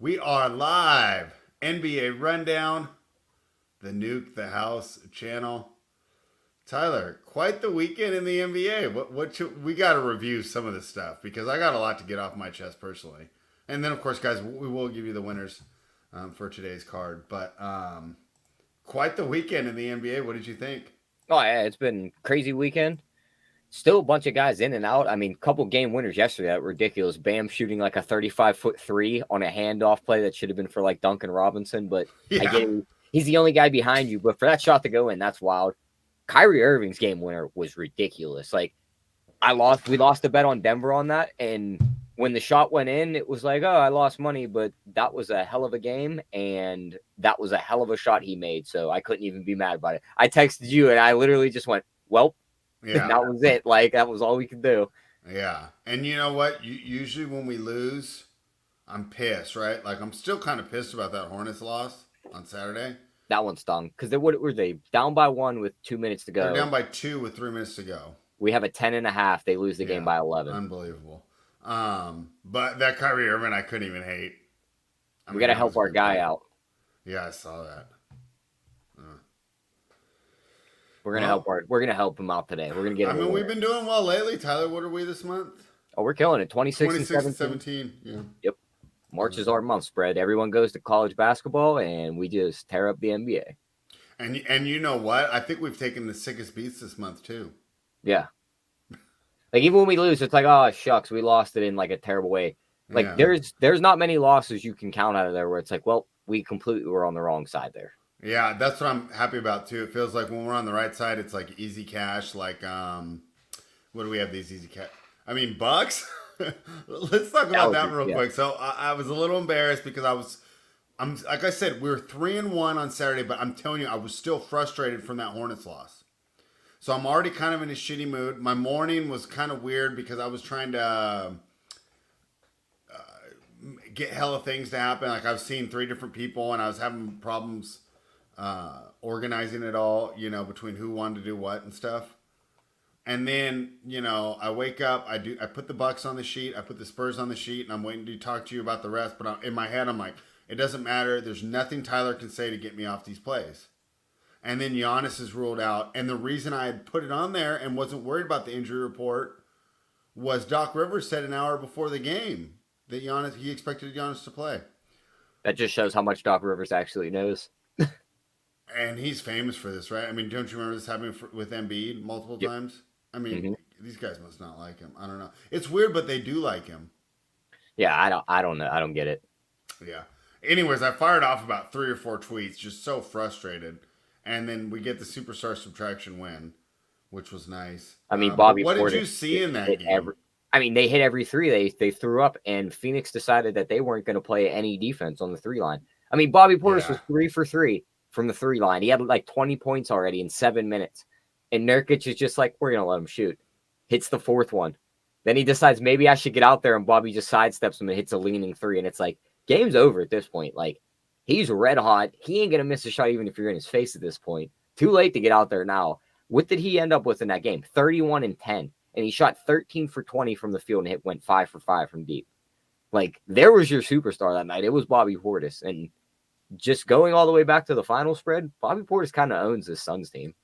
We are live. NBA Rundown, the Nuke the House channel. Tyler, quite the weekend in the NBA. We got to review some of this stuff because I got a lot to get off my chest personally. And then, of course, guys, we will give you the winners for today's card. But quite the weekend in the NBA. What did you think? Oh, yeah, it's been a crazy weekend. Still a bunch of guys in and out. I mean, couple game winners yesterday. That ridiculous. Bam shooting like a 35-foot three on a handoff play that should have been for like Duncan Robinson. But I get it. He's the only guy behind you. But for that shot to go in, that's wild. Kyrie Irving's game winner was ridiculous. Like, we lost a bet on Denver on that. And when the shot went in, it was like, oh, I lost money. But that was a hell of a game. And that was a hell of a shot he made. So I couldn't even be mad about it. I texted you and I literally just went, well, yeah. That was it. Like, that was all we could do. Yeah. And you know what? Usually when we lose, I'm pissed, right? Like, I'm still kind of pissed about that Hornets loss on Saturday. That one stung. Because what were they? Down by 1 with 2 minutes to go. They're down by 2 with 3 minutes to go. We have a 10.5. They lose the game by 11. Unbelievable. But that Kyrie Irving, I couldn't even hate. We got to help our guy out. Yeah, I saw that. We're gonna help him out today. We're gonna get. We've been doing well lately, Tyler. What are we this month? Oh, we're killing it. 26 and 17. Yeah. Yep. March is our month spread. Everyone goes to college basketball, and we just tear up the NBA. And you know what? I think we've taken the sickest beats this month too. Yeah. Like even when we lose, it's like, oh shucks, we lost it in like a terrible way. Like there's not many losses you can count out of there where it's like, well, we completely were on the wrong side there. Yeah, that's what I'm happy about too. It feels like when we're on the right side, it's like easy cash. Like, what do we have these easy cash? I mean, Bucks. Let's talk about that real quick. So I was a little embarrassed because I'm like I said, we were 3-1 on Saturday, but I'm telling you, I was still frustrated from that Hornets loss. So I'm already kind of in a shitty mood. My morning was kind of weird because I was trying to get hella things to happen. Like I was seeing 3 different people, and I was having problems organizing it all, between who wanted to do what and stuff. And then, I wake up, I put the Bucks on the sheet, I put the Spurs on the sheet, and I'm waiting to talk to you about the rest. But in my head, I'm like, it doesn't matter. There's nothing Tyler can say to get me off these plays. And then Giannis is ruled out. And the reason I had put it on there and wasn't worried about the injury report was Doc Rivers said an hour before the game that he expected Giannis to play. That just shows how much Doc Rivers actually knows. And he's famous for this, right? I mean, don't you remember this happening with Embiid multiple times? I mean, these guys must not like him. I don't know. It's weird, but they do like him. Yeah, I don't know. I don't get it. Yeah. Anyways, I fired off about 3 or 4 tweets, just so frustrated. And then we get the superstar subtraction win, which was nice. I mean, Bobby. What did you see in that game? They hit every 3 they threw up, and Phoenix decided that they weren't going to play any defense on the 3 line. I mean, Bobby Portis was 3 for 3 from the 3 line. He had like 20 points already in 7 minutes. And Nurkic is just like, we're going to let him shoot. Hits the 4th one. Then he decides maybe I should get out there, and Bobby just sidesteps him and hits a leaning 3. And it's like, game's over at this point. Like, he's red hot. He ain't going to miss a shot even if you're in his face at this point. Too late to get out there now. What did he end up with in that game? 31 and 10. And he shot 13 for 20 from the field and went 5 for 5 from deep. Like, there was your superstar that night. It was Bobby Portis. And just going all the way back to the final spread, Bobby Portis kind of owns this Suns team.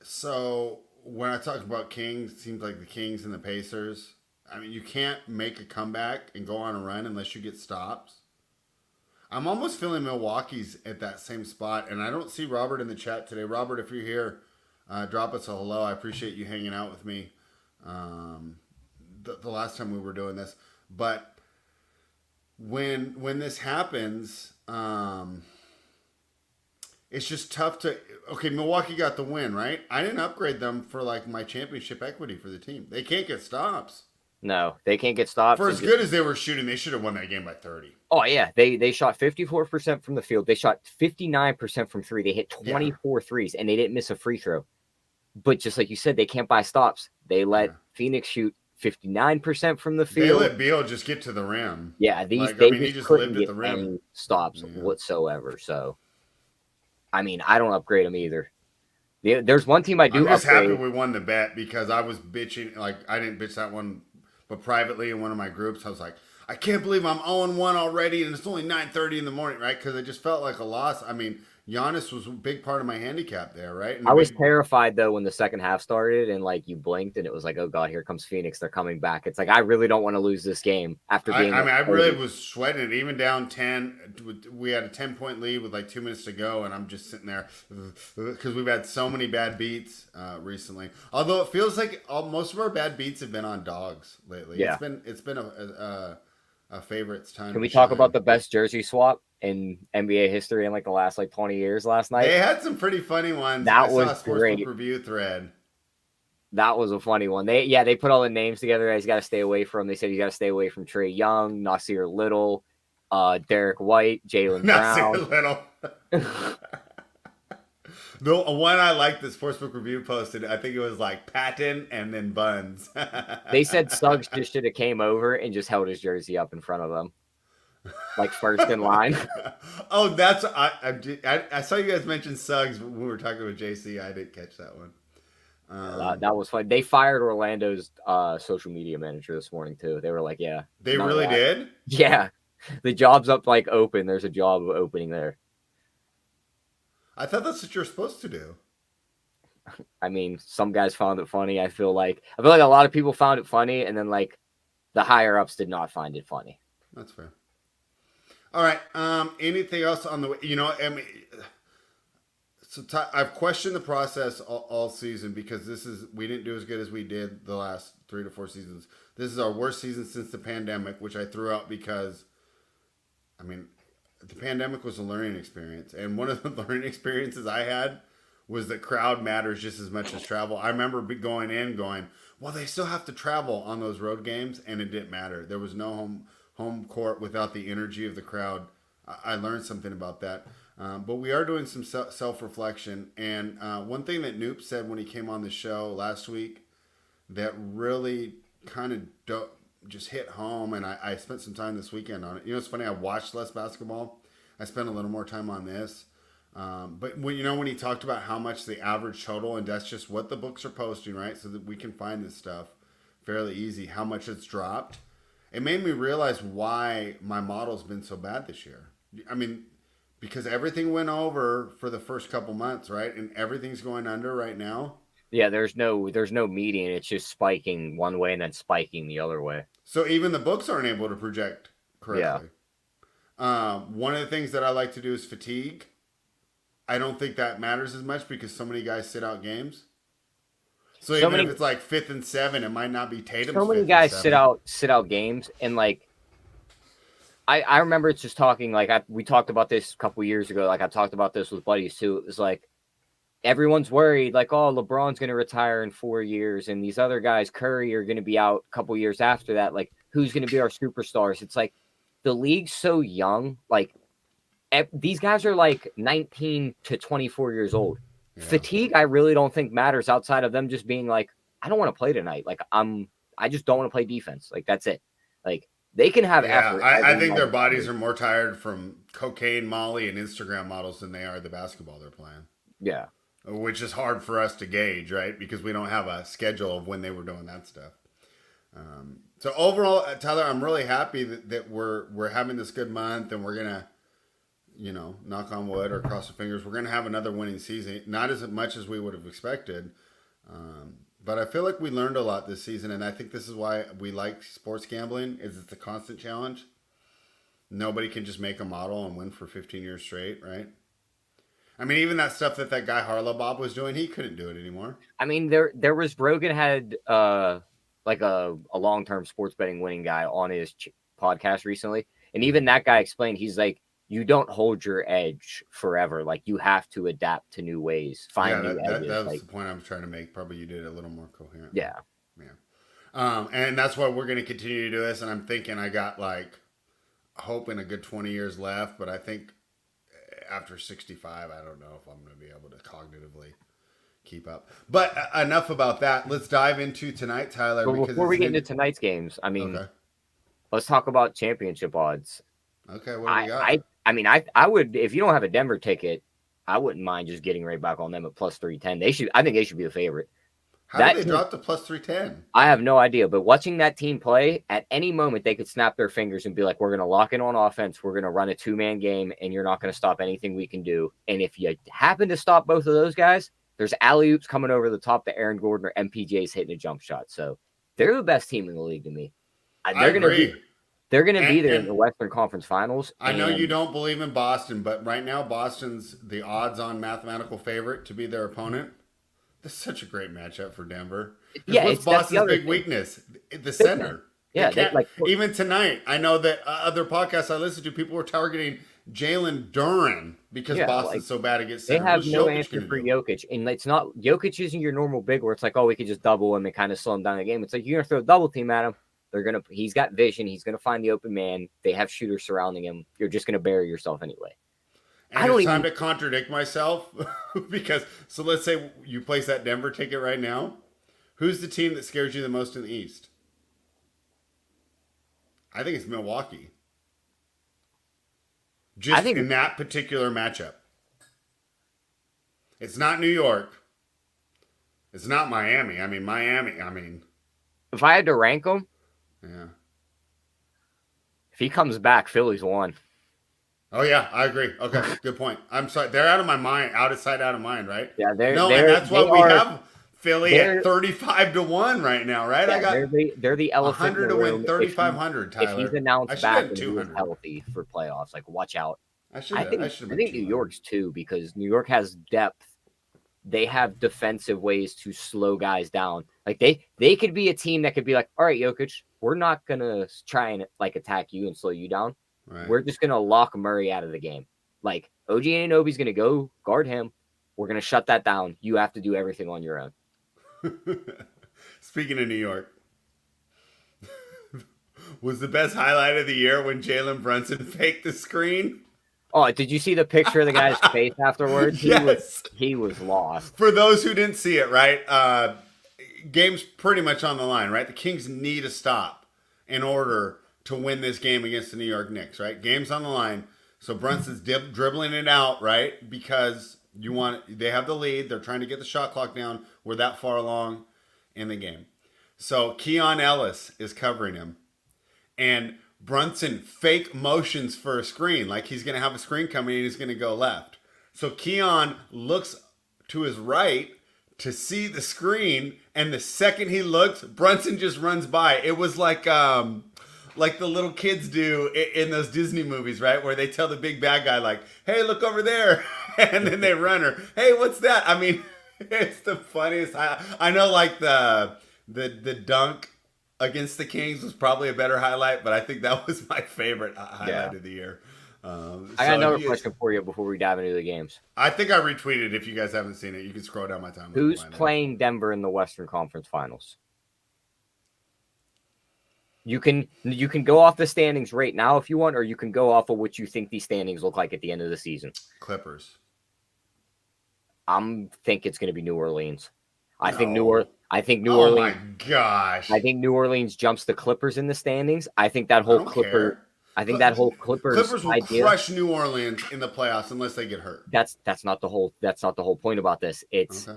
So when I talk about Kings, it seems like the Kings and the Pacers. I mean, you can't make a comeback and go on a run unless you get stops. I'm almost feeling Milwaukee's at that same spot, and I don't see Robert in the chat today. Robert, if you're here, drop us a hello. I appreciate you hanging out with me the last time we were doing this. But when this happens, it's just tough to. Okay, Milwaukee got the win, right? I didn't upgrade them for like my championship equity for the team. They can't get stops. No, they can't get stops. For as good as they were shooting, they should have won that game by 30. Oh, yeah. They shot 54% from the field. They shot 59% from 3. They hit 24 threes, and they didn't miss a free throw. But just like you said, they can't buy stops. They let Phoenix shoot 59% from the field. They let Beal just get to the rim. Yeah, he just couldn't get any stops whatsoever. So, I mean, I don't upgrade them either. There's one team I do upgrade. I'm just happy we won the bet because I was bitching. Like, I didn't bitch that one. but privately in one of my groups, I was like, I can't believe I'm 0-1 already, and it's only 9:30 in the morning, right? Because it just felt like a loss. I mean, Giannis was a big part of my handicap there, right? And I was terrified though when the second half started and like you blinked and it was like, oh god, here comes Phoenix. They're coming back. It's like I really don't want to lose this game after being. I really was sweating it. Even down 10, we had a 10-point lead with like 2 minutes to go, and I'm just sitting there because we've had so many bad beats recently. Although it feels like most of our bad beats have been on dogs lately. Yeah. It's been a favorites time. Can we talk about the best jersey swap in NBA history in like the last like 20 years last night? They had some pretty funny ones. That was a sportsbook review thread. That was a funny one. They put all the names together. He's got to stay away from. They said you got to stay away from Trae Young, Nasir Little, Derek White, Jaylen Brown. Nasir Little. The one I liked that Sportsbook Review posted, I think it was like Patton and then Buns. They said Suggs just should have came over and just held his jersey up in front of them, like first in line. Oh, that's I saw you guys mention Suggs when we were talking with JC. I didn't catch that one. That was fun. They fired Orlando's social media manager this morning too. They were like, "Yeah, they really did." Yeah, the job's up like open. There's a job opening there. I thought that's what you're supposed to do. I mean, some guys found it funny. I feel like a lot of people found it funny, and then like the higher ups did not find it funny. That's fair. All right. Anything else on the? I mean, so I've questioned the process all season because we didn't do as good as we did the last 3 to 4 seasons. This is our worst season since the pandemic, which I threw out because, I mean, the pandemic was a learning experience, and one of the learning experiences I had was that crowd matters just as much as travel. I remember going, well, they still have to travel on those road games, and it didn't matter. There was no home court without the energy of the crowd. I learned something about that. But we are doing some self-reflection, and one thing that Noop said when he came on the show last week that really kind of just hit home, and I spent some time this weekend on it. You know, it's funny, I watched less basketball. I spent a little more time on this. But when he talked about how much the average total, and that's just what the books are posting, right? So that we can find this stuff fairly easy, how much it's dropped. It made me realize why my model's been so bad this year. I mean, because everything went over for the first couple months, right? And everything's going under right now. Yeah, there's no median. It's just spiking one way and then spiking the other way. So even the books aren't able to project correctly. Yeah. One of the things that I like to do is fatigue. I don't think that matters as much because so many guys sit out games. So even if it's like 5th and 7, it might not be Tatum's. So many guys sit out games, and like I remember it's just talking like we talked about this a couple years ago. Like I talked about this with buddies too. It was like everyone's worried, like, oh, LeBron's going to retire in 4 years, and these other guys, Curry, are going to be out a couple years after that. Like, who's going to be our superstars? It's like the league's so young. Like, these guys are like 19 to 24 years old. Yeah. Fatigue, I really don't think matters outside of them just being like, I don't want to play tonight. Like, I just don't want to play defense. Like, that's it. Like, they can have effort. I think their bodies are more tired from cocaine, Molly, and Instagram models than they are the basketball they're playing. Yeah. Which is hard for us to gauge, right? Because we don't have a schedule of when they were doing that stuff. So overall, Tyler, I'm really happy that we're having this good month, and we're gonna, knock on wood or cross our fingers, we're gonna have another winning season. Not as much as we would have expected, but I feel like we learned a lot this season, and I think this is why we like sports gambling. Is it's a constant challenge. Nobody can just make a model and win for 15 years straight, right? I mean, even that stuff that guy Harlow was doing, he couldn't do it anymore. I mean, there was Rogan had like a long-term sports betting winning guy on his podcast recently, and even that guy explained, he's like, you don't hold your edge forever. Like, you have to adapt to new ways, find new edges. That was the point I was trying to make. Probably you did it a little more coherent. Yeah. And that's why we're going to continue to do this. And I'm thinking I got like hope in a good 20 years left, but I think after 65, I don't know if I'm going to be able to cognitively keep up. But enough about that. Let's dive into tonight, Tyler. But before we get into tonight's games, I mean, let's talk about championship odds. Okay, what do we got? I would, if you don't have a Denver ticket, I wouldn't mind just getting right back on them at plus 310. I think they should be the favorite. How did they drop to plus 310? I have no idea, but watching that team play, at any moment they could snap their fingers and be like, we're going to lock in on offense. We're going to run a 2-man game, and you're not going to stop anything we can do. And if you happen to stop both of those guys, there's alley-oops coming over the top to Aaron Gordon or MPJ's hitting a jump shot. So they're the best team in the league to me. I agree. They're going to be there in the Western Conference Finals. I know you don't believe in Boston, but right now Boston's the odds-on mathematical favorite to be their opponent. This is such a great matchup for Denver. Yeah, what's Boston's big weakness? The center. Yeah, even tonight, I know that other podcasts I listen to, people were targeting Jalen Duren because Boston's so bad against center. They have no answer for Jokic, and it's not Jokic isn't your normal big where it's like, oh, we could just double him and kind of slow him down the game. It's like you're gonna throw a double team at him. He's got vision. He's gonna find the open man. They have shooters surrounding him. You're just gonna bury yourself anyway. And it's time to contradict myself because so let's say you place that Denver ticket right now. Who's the team that scares you the most in the East? I think it's Milwaukee. In that particular matchup. It's not New York. It's not Miami. If I had to rank them, yeah. If he comes back, Philly's won. Oh yeah, I agree. Okay, good point. I'm sorry, they're out of my mind, out of sight, out of mind, right? Yeah, and that's why we have Philly at 35-1 right now, right? Yeah, they're the elephant 100 to win 3,500. Tyler, if he's announced back and he's healthy for playoffs, like watch out. I think New York's too because New York has depth. They have defensive ways to slow guys down. Like they could be a team that could be like, all right, Jokic, we're not gonna try and like attack you and slow you down. Right. We're just going to lock Murray out of the game. Like, OG Anunoby's going to go guard him. We're going to shut that down. You have to do everything on your own. Speaking of New York, was the best highlight of the year when Jalen Brunson faked the screen? Oh, did you see the picture of the guy's face afterwards? Yes. He was lost. For those who didn't see it, right? Game's pretty much on the line, right? The Kings need a stop in order to win this game against the New York Knicks, right? Game's on the line. So Brunson's dribbling it out, right? Because they have the lead. They're trying to get the shot clock down. We're that far along in the game. So Keon Ellis is covering him. And Brunson fake motions for a screen. Like he's going to have a screen coming and he's going to go left. So Keon looks to his right to see the screen. And the second he looks, Brunson just runs by. It was like the little kids do in those Disney movies, right? Where they tell the big bad guy, like, hey, look over there. And then they run her. Hey, what's that? I mean, it's the funniest. I know, like, the dunk against the Kings was probably a better highlight, but I think that was my favorite highlight of the year. I got another question for you before we dive into the games. I think I retweeted. If you guys haven't seen it, you can scroll down my timeline. Who's playing Denver in the Western Conference Finals? You can go off the standings right now if you want, or you can go off of what you think these standings look like at the end of the season. Clippers. Think it's going to be New Orleans. I think New Orleans. Oh my gosh! I think New Orleans jumps the Clippers in the standings. I think that whole Clippers will crush New Orleans in the playoffs unless they get hurt. That's not the whole point about this. It's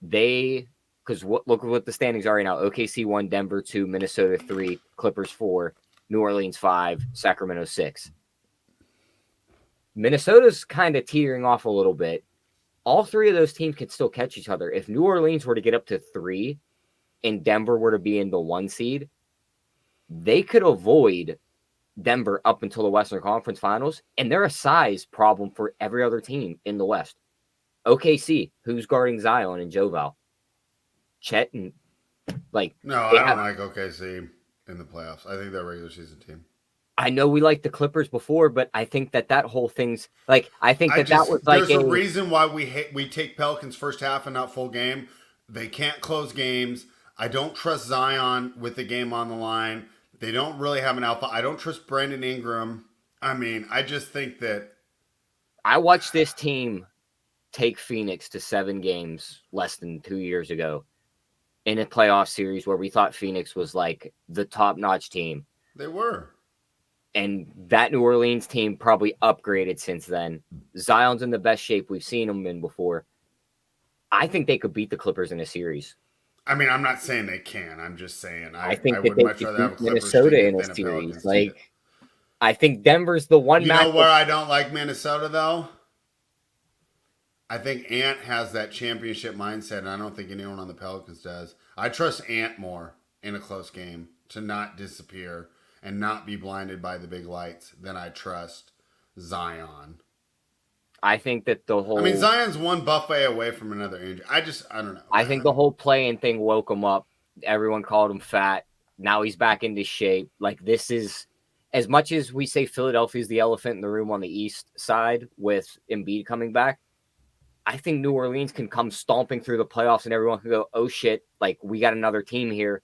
because look at what the standings are right now. OKC 1, Denver 2, Minnesota 3, Clippers 4, New Orleans 5, Sacramento 6. Minnesota's kind of teetering off a little bit. All three of those teams could still catch each other. If New Orleans were to get up to 3 and Denver were to be in the 1 seed, they could avoid Denver up until the Western Conference Finals, and they're a size problem for every other team in the West. OKC, who's guarding Zion and Joval? Chet and I don't like OKC in the playoffs. I think they're a regular season team. I know we liked the Clippers before, but I think that whole thing's like that was like there's a reason why we take Pelicans first half and not full game. They can't close games. I don't trust Zion with the game on the line. They don't really have an alpha. I don't trust Brandon Ingram. I mean, I just think that I watched this team take Phoenix to 7 games less than 2 years ago in a playoff series where we thought Phoenix was like the top-notch team. They were. And that New Orleans team probably upgraded since then. Zion's in the best shape we've seen him in before. I think they could beat the Clippers in a series. I mean, I'm not saying they can. I'm just saying I I think that would they much could rather have a beat Clippers streak Minnesota in it a than a series. Pelicans streak Like, it. I think Denver's the one You know matchup. where I don't like Minnesota though? I think Ant has that championship mindset, and I don't think anyone on the Pelicans does. I trust Ant more in a close game to not disappear and not be blinded by the big lights than I trust Zion. I think that the I mean, whole Zion's one buffet away from another injury. I don't know, I think the man. whole playing thing woke him up. Everyone called him fat. Now he's back into shape. Like, this is as much as we say Philadelphia's the elephant in the room on the East side with Embiid coming back. I think New Orleans can come stomping through the playoffs and everyone can go, oh shit, like we got another team here.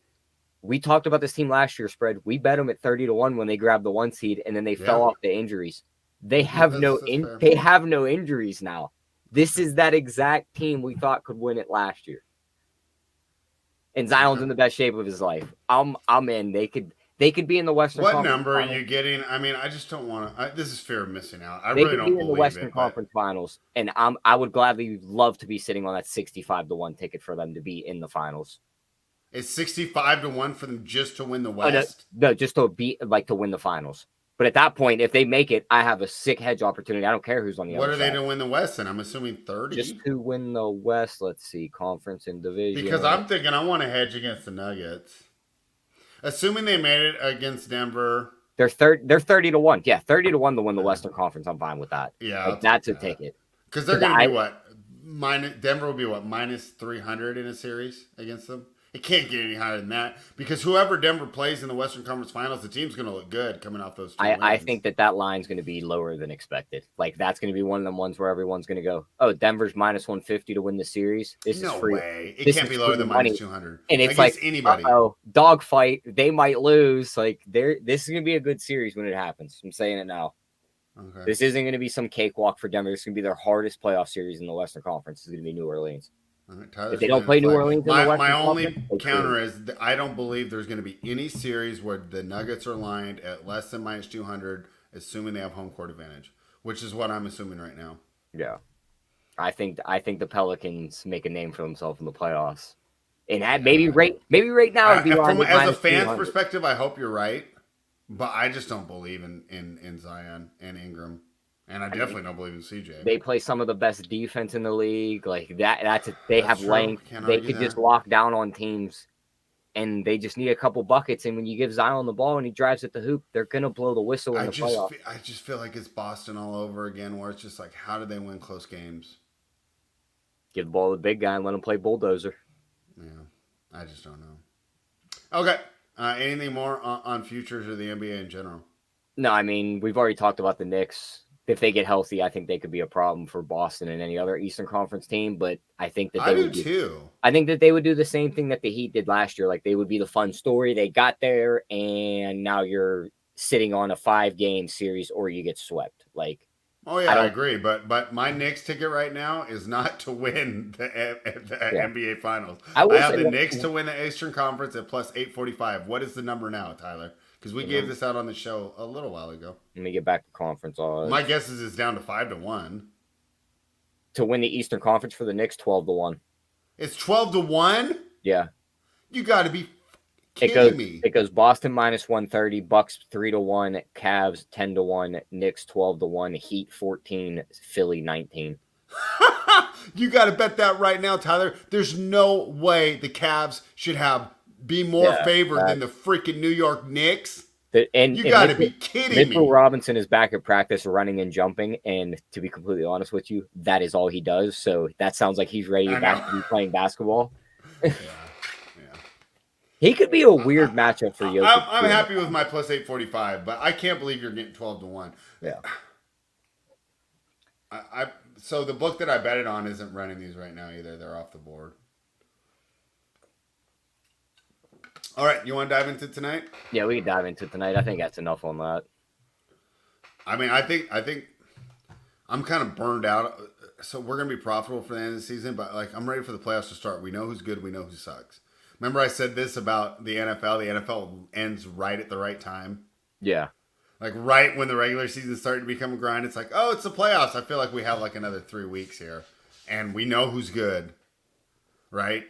We talked about this team last year, spread. We bet them at 30-1 when they grabbed the 1 seed and then they fell Yeah, off to injuries. They yeah, have that's fair. they have no injuries now. This is that exact team we thought could win it last year. And Zion's Okay. in the best shape of his life. I'm in. They could be in the Western What Conference number are Finals. you getting? I mean, I just don't want to. This is fear of missing out. I They really could don't be in the believe Western it. But Conference Finals, and I would gladly love to be sitting on that 65-1 ticket for them to be in the finals. it's 65-1 for them just to win the Oh, West. no, just to be like to win the finals. But at that point, if they make it, I have a sick hedge opportunity. I don't care who's on the What other are they side. to win the West? And I'm assuming 30. Just to win the West, let's see, conference and division. Because I'm thinking I want to hedge against the Nuggets. Assuming they made it against Denver. They're 30-1. Yeah, 30-1 to win the Western Conference. I'm fine with that. Yeah, like, that's a ticket. Because they're going to be what? Denver will be what? Minus 300 in a series against them? It can't get any higher than that. Because whoever Denver plays in the Western Conference Finals, the team's going to look good coming off those two wins. I think that line's going to be lower than expected. Like, that's going to be one of them ones where everyone's going to go, oh, Denver's minus 150 to win the series. This is free. Way. It can't be lower than minus 200. And it's like, anybody. Dog fight. They might lose. Like, this is going to be a good series when it happens. I'm saying it now. Okay. This isn't going to be some cakewalk for Denver. It's going to be their hardest playoff series in the Western Conference. It's going to be New Orleans. Right, if they don't play New Orleans in the Western my only Conference, counter is that I don't believe there's going to be any series where the Nuggets are lined at less than minus 200, assuming they have home court advantage, which is what I'm assuming right now. Yeah, I think the Pelicans make a name for themselves in the playoffs, and maybe right now it'd be as a fan's perspective, I hope you're right, but I just don't believe in Zion and Ingram. And I definitely don't believe in CJ. They play some of the best defense in the league. Like they have length. They could just lock down on teams, and they just need a couple buckets. And when you give Zion the ball and he drives at the hoop, they're gonna blow the whistle in the playoff. I just feel like it's Boston all over again, where it's just like, how do they win close games? Give the ball to the big guy and let him play bulldozer. Yeah, I just don't know. Okay, anything more on futures or the NBA in general? No, I mean we've already talked about the Knicks. If they get healthy, I think they could be a problem for Boston and any other Eastern Conference team. But I think that they would too. I think that they would do the same thing that the Heat did last year. Like, they would be the fun story. They got there, and now you're sitting on a 5-game series, or you get swept. Like, oh yeah, I agree. But my Knicks ticket right now is not to win the NBA Finals. I have the Knicks to win the Eastern Conference at plus 845. What is the number now, Tyler? Because we gave this out on the show a little while ago. Let me get back to conference odds. My guess is it's down to 5-1. To win the Eastern Conference for the Knicks, 12-1. It's 12-1? Yeah. You got to be kidding me. It goes Boston minus 130, Bucks 3-1, Cavs 10-1, Knicks 12-1, Heat 14, Philly 19. You got to bet that right now, Tyler. There's no way the Cavs should be more favored than the freaking New York Knicks. You got to be kidding me. Mitchell Robinson is back at practice running and jumping, and to be completely honest with you, that is all he does. So that sounds like he's ready to be playing basketball. Yeah. He could be a weird matchup for you. I'm happy with my plus 845, but I can't believe you're getting 12-1. Yeah. So the book that I betted on isn't running these right now either. They're off the board. All right, you want to dive into tonight? Yeah, we can dive into tonight. I think that's enough on that. I mean, I think I'm kind of burned out. So we're going to be profitable for the end of the season, but like I'm ready for the playoffs to start. We know who's good. We know who sucks. Remember I said this about the NFL? The NFL ends right at the right time. Yeah. Like right when the regular season started to become a grind, it's like, oh, it's the playoffs. I feel like we have like another 3 weeks here, and we know who's good, right?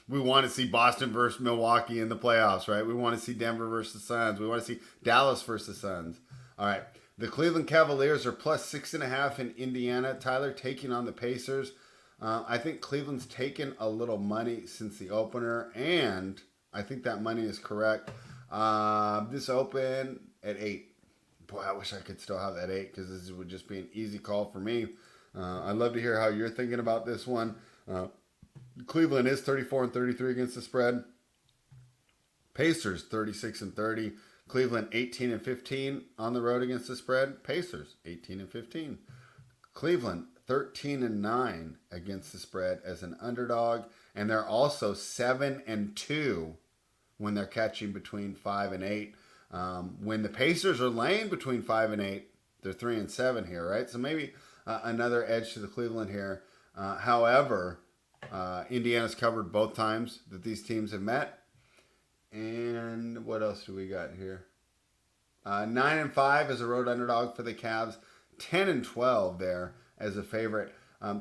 We want to see Boston versus Milwaukee in the playoffs, right? We want to see Denver versus Suns. We want to see Dallas versus Suns. All right. The Cleveland Cavaliers are plus 6.5 in Indiana. Tyler taking on the Pacers. I think Cleveland's taken a little money since the opener, and I think that money is correct. This open at 8. Boy, I wish I could still have that 8 because this would just be an easy call for me. I'd love to hear how you're thinking about this one. Cleveland is 34-33 against the spread. Pacers 36-30. Cleveland 18-15 on the road against the spread. Pacers 18-15. Cleveland 13-9 against the spread as an underdog, and they're also 7-2 when they're catching between 5 and 8. When the Pacers are laying between 5 and 8, they're 3-7 here, right? So maybe another edge to the Cleveland here. However, Indiana's covered both times that these teams have met. And what else do we got here? 9-5 as a road underdog for the Cavs. 10-12 there as a favorite.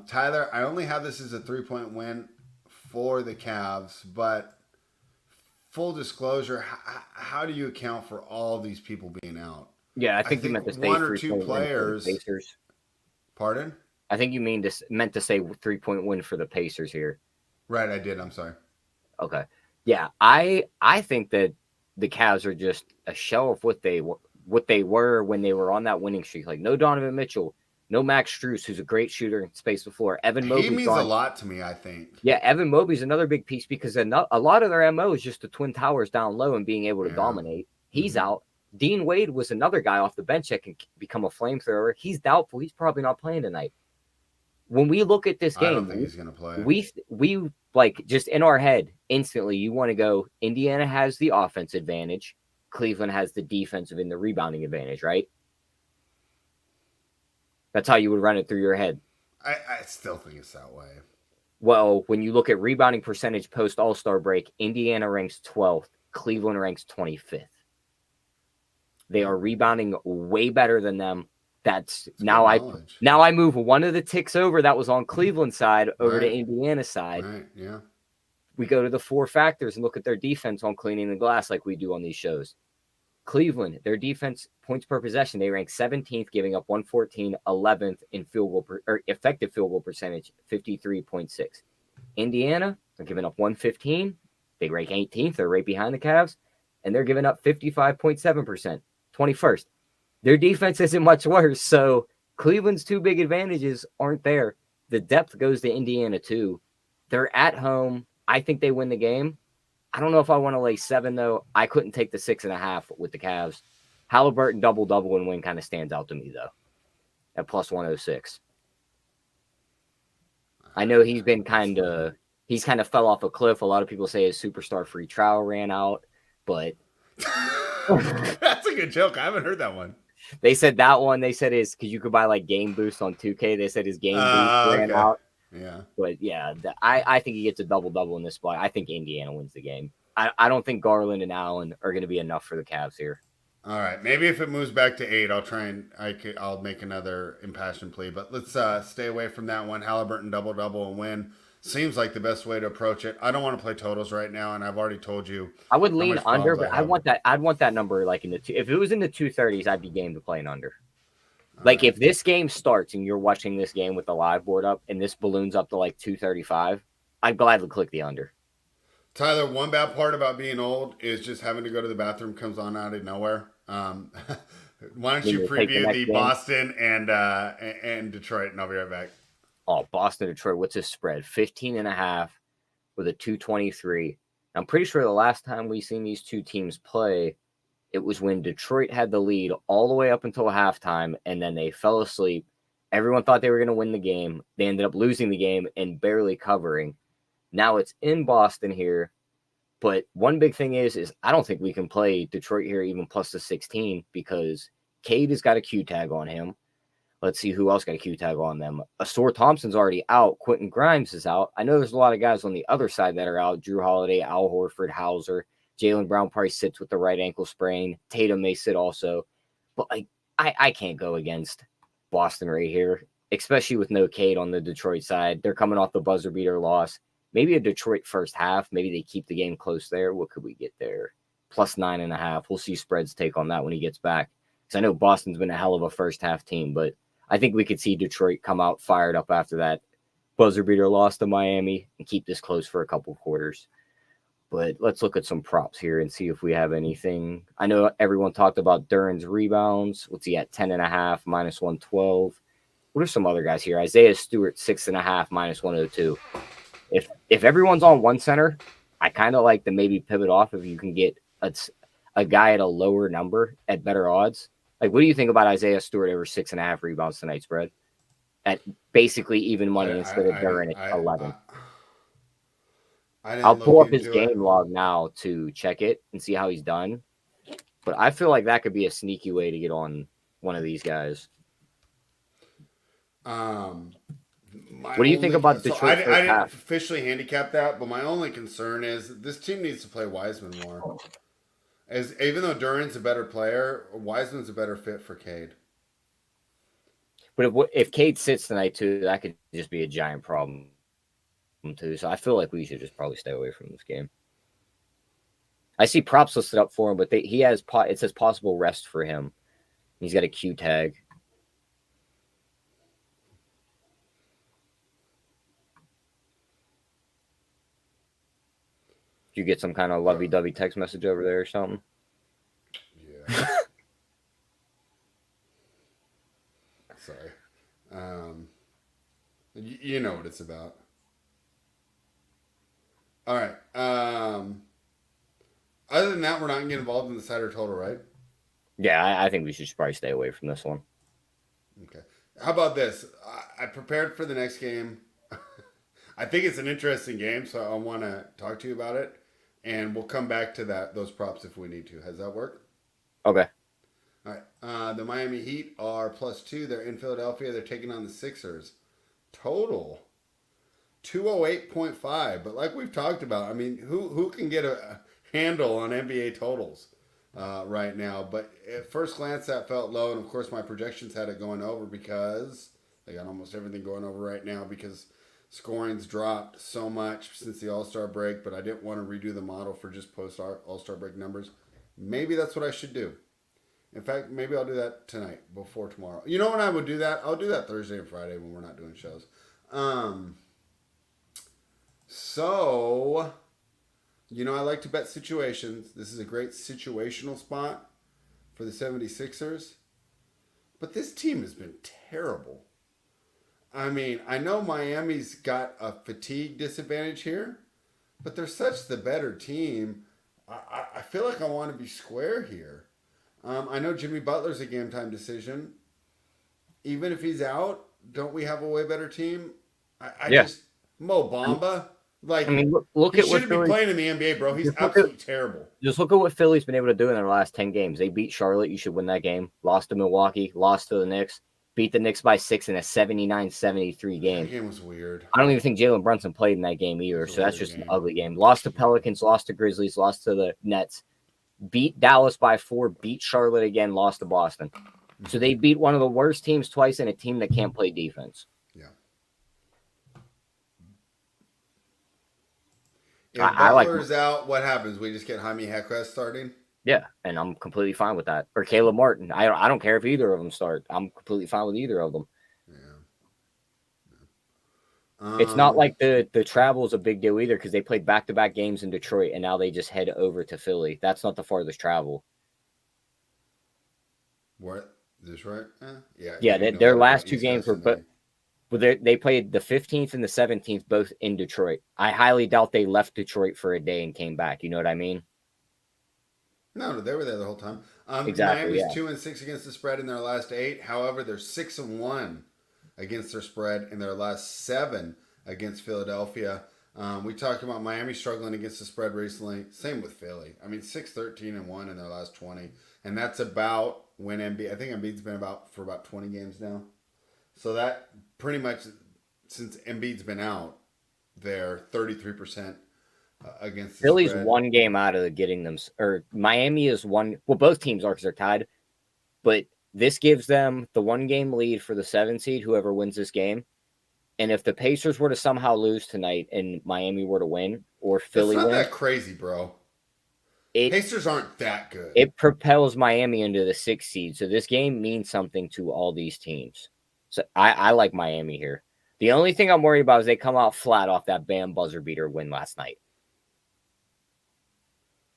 Tyler, I only have this as a 3-point win for the Cavs, but full disclosure, how do you account for all these people being out? Yeah, I think you meant to say one or two players. Pacers. Pardon? I think you meant to say 3-point win for the Pacers here. Right, I did. I'm sorry. Okay. Yeah, I think that the Cavs are just a shell of what they were when they were on that winning streak. Like, no Donovan Mitchell, no Max Strus, who's a great shooter and space the floor. Evan Mobley. He means a lot to me, I think. Yeah, Evan Mobley's another big piece because a lot of their MO is just the Twin Towers down low and being able to dominate. He's out. Dean Wade was another guy off the bench that can become a flamethrower. He's doubtful. He's probably not playing tonight. When we look at this game, I don't think he's going to play. We like just in our head instantly, you want to go. Indiana has the offense advantage. Cleveland has the defensive and the rebounding advantage, right? That's how you would run it through your head. I still think it's that way. Well, when you look at rebounding percentage post All-Star break, Indiana ranks 12th. Cleveland ranks 25th. They are rebounding way better than them. That's now I move one of the ticks over that was on Cleveland's side over to Indiana's side. Right, yeah. We go to the 4 factors and look at their defense on cleaning the glass like we do on these shows. Cleveland, their defense points per possession, they rank 17th, giving up 114, 11th in effective field goal percentage, 53.6. Indiana, they're giving up 115. They rank 18th. They're right behind the Cavs, and they're giving up 55.7%, 21st. Their defense isn't much worse, so Cleveland's 2 big advantages aren't there. The depth goes to Indiana, too. They're at home. I think they win the game. I don't know if I want to lay 7, though. I couldn't take the 6.5 with the Cavs. Halliburton double-double and win kind of stands out to me, though, at plus 106. I know he's kind of fell off a cliff. A lot of people say his superstar free trial ran out, but that's a good joke. I haven't heard that one. They said that one. They said is because you could buy like game boost on 2K. They said his game boost ran out. Yeah, but yeah, I think he gets a double in this spot. I think Indiana wins the game. I don't think Garland and Allen are going to be enough for the Cavs here. All right, maybe if it moves back to 8, I'll make another impassioned plea. But let's stay away from that one. Halliburton double and win seems like the best way to approach it. I don't want to play totals right now, and I've already told you. I would lean under, but I'd want that number like in the if it was in the 230s, I'd be game to play an under. Like if this game starts and you're watching this game with the live board up and this balloons up to like 235, I'd gladly click the under. Tyler, one bad part about being old is just having to go to the bathroom comes on out of nowhere. Why don't you preview the Boston and Detroit, and I'll be right back. Oh, Boston, Detroit, what's his spread? 15.5 with a 223. I'm pretty sure the last time we seen these two teams play, it was when Detroit had the lead all the way up until halftime, and then they fell asleep. Everyone thought they were going to win the game. They ended up losing the game and barely covering. Now it's in Boston here, but one big thing is I don't think we can play Detroit here even plus the 16 because Cade has got a Q tag on him. Let's see who else got a Q tag on them. Astaire Thompson's already out. Quentin Grimes is out. I know there's a lot of guys on the other side that are out. Drew Holiday, Al Horford, Hauser. Jaylen Brown probably sits with the right ankle sprain. Tatum may sit also. But I can't go against Boston right here, especially with no Cade on the Detroit side. They're coming off the buzzer beater loss. maybe a Detroit first half. Maybe they keep the game close there. What could we get there? Plus 9.5. We'll see spreads take on that when he gets back. Because I know Boston's been a hell of a first half team, but I think we could see Detroit come out fired up after that buzzer beater loss to Miami and keep this close for a couple quarters. But let's look at some props here and see if we have anything. I know everyone talked about Duran's rebounds. What's he at? 10.5, minus 112. What are some other guys here? Isaiah Stewart, 6.5, minus 102. If everyone's on one center, I kind of like to maybe pivot off if you can get a guy at a lower number at better odds. Like, what do you think about Isaiah Stewart over 6.5 rebounds tonight, spread? At basically even money instead of Duran at 11. I'll pull up his game log now to check it and see how he's done. But I feel like that could be a sneaky way to get on one of these guys. What do you think about Detroit? I didn't officially handicap that, but my only concern is this team needs to play Wiseman more. Even though Duran's a better player, Wiseman's a better fit for Cade. But if Cade sits tonight too, that could just be a giant problem too. So I feel like we should just probably stay away from this game. I see props listed up for him, but it says possible rest for him. He's got a Q tag. Did you get some kind of lovey-dovey text message over there or something? Yeah. Sorry. You know what it's about. All right. Other than that, we're not getting involved in the side or total, right? Yeah, I think we should probably stay away from this one. Okay. How about this? I prepared for the next game. I think it's an interesting game, so I want to talk to you about it. And we'll come back to those props if we need to. Has that work? Okay. All right. The Miami Heat are +2. They're in Philadelphia. They're taking on the Sixers. Total 208.5. But like we've talked about, I mean, who can get a handle on NBA totals right now? But at first glance, that felt low. And of course, my projections had it going over because they got almost everything going over right now because scoring's dropped so much since the All-Star break, but I didn't want to redo the model for just post-All-Star break numbers. Maybe that's what I should do. In fact, maybe I'll do that tonight before tomorrow. You know when I would do that? I'll do that Thursday and Friday when we're not doing shows. So, you know I like to bet situations. This is a great situational spot for the 76ers. But this team has been terrible. I mean, I know Miami's got a fatigue disadvantage here, but they're such the better team. I feel like I want to be square here. I know Jimmy Butler's a game time decision. Even if he's out, don't we have a way better team? Just Mo Bamba. Like, I mean, look at what shouldn't be playing in the NBA, bro. He's absolutely terrible. Just look at what Philly's been able to do in their last 10 games. They beat Charlotte. You should win that game. Lost to Milwaukee. Lost to the Knicks. Beat the Knicks by 6 in a 79-73 game. That game was weird. I don't even think Jalen Brunson played in that game either, so that's just an ugly game. Lost to Pelicans, lost to Grizzlies, lost to the Nets. Beat Dallas by 4, beat Charlotte again, lost to Boston. So they beat one of the worst teams twice in a team that can't play defense. Yeah. If Butler's out, what happens? We just get Jaime Jaquez starting? Yeah, and I'm completely fine with that. Or Caleb Martin. I don't care if either of them start. I'm completely fine with either of them. Yeah. It's not like the travel is a big deal either because they played back-to-back games in Detroit, and now they just head over to Philly. That's not the farthest travel. What? Detroit? Yeah. Yeah, their last two games were they played the 15th and the 17th both in Detroit. I highly doubt they left Detroit for a day and came back. You know what I mean? No, they were there the whole time. Exactly, Miami's 2-6 against the spread in their last 8. However, they're 6-1 against their spread in their last 7 against Philadelphia. We talked about Miami struggling against the spread recently. Same with Philly. I mean, 6-13-1 in their last 20, and that's about when Embiid. I think Embiid's been for about 20 games now. So that pretty much since Embiid's been out, they're 33%. Against Philly's one game out of getting them, or Miami is one. Well, both teams are because they're tied, but this gives them the 1 game lead for the 7 seed. Whoever wins this game, And if the Pacers were to somehow lose tonight and Miami were to win or That's Philly not wins, that crazy, bro. it Pacers aren't that good. it propels Miami into the 6th seed. So this game means something to all these teams. So I like Miami here. The only thing I'm worried about is they come out flat off that Bam buzzer beater win last night.